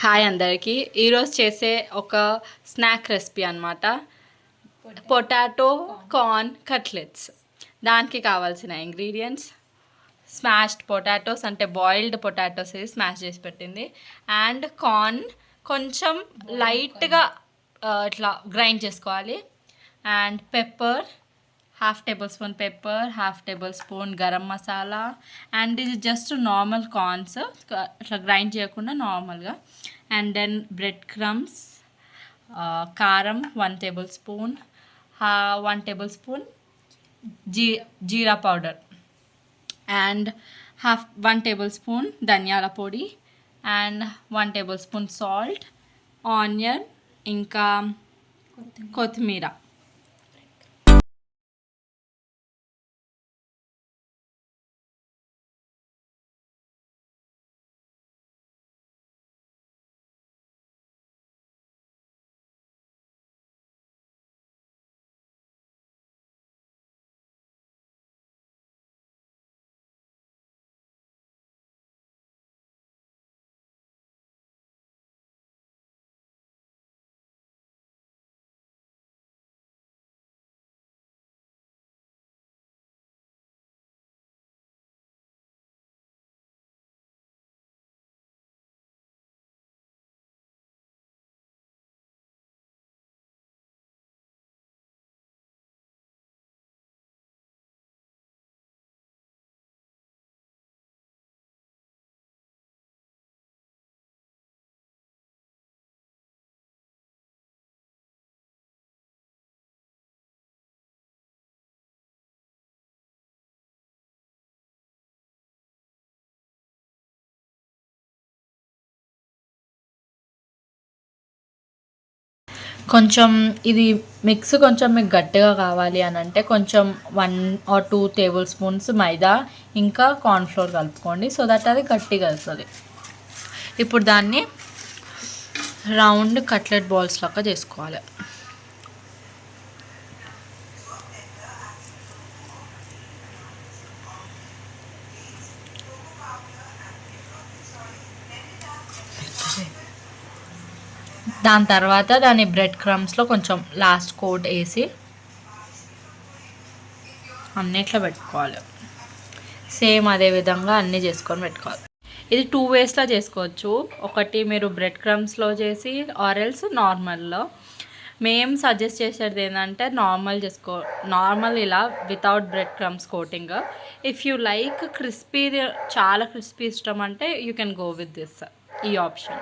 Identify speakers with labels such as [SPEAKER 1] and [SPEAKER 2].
[SPEAKER 1] Hi అందరికీ. ఈరోజు చేసే ఒక స్నాక్ రెసిపీ అనమాట, పొటాటో కార్న్ కట్లెట్స్. దానికి కావాల్సిన ఇంగ్రీడియంట్స్: స్మాష్డ్ పొటాటోస్, అంటే బాయిల్డ్ పొటాటోస్ స్మాష్ చేసి పెట్టింది, అండ్ కార్న్ కొంచెం లైట్గా ఇట్లా గ్రైండ్ చేసుకోవాలి, and pepper, half table spoon pepper, half table spoon garam masala, and ఇది జస్ట్ నార్మల్ కార్న్స్, ఇట్లా గ్రైండ్ చేయకుండా నార్మల్గా. అండ్ దెన్ బ్రెడ్ క్రమ్స్, కారం 1 table spoon, 1 table spoon jeera powder, and 1 table spoon ధనియాల పొడి, and 1 table spoon salt, onion, ఇంకా కొత్తిమీర. కొంచెం ఇది మిక్స్ కొంచెం మీకు గట్టిగా కావాలి అని అంటే కొంచెం 1 or 2 టేబుల్ స్పూన్స్ మైదా ఇంకా కార్న్ఫ్లోర్ కలుపుకోండి, సో దట్ అది గట్టిగా వస్తుంది. ఇప్పుడు దాన్ని రౌండ్ కట్లెట్ బాల్స్ లాగా చేసుకోవాలి. దాని తర్వాత దాన్ని బ్రెడ్ క్రమ్స్లో కొంచెం లాస్ట్ కోట్ వేసి అన్నిట్లో పెట్టుకోవాలి. సేమ్ అదే విధంగా అన్నీ చేసుకొని పెట్టుకోవాలి. ఇది 2 వేస్లో చేసుకోవచ్చు. ఒకటి మీరు బ్రెడ్ క్రమ్స్లో చేసి, ఆర్ ఎల్స్ నార్మల్లో. మేము సజెస్ట్ చేసేది ఏంటంటే నార్మల్ ఇలా without bread crumbs coating. If you like crispy, చాలా క్రిస్పీ ఇష్టం అంటే you can go with this, ఈ ఆప్షన్.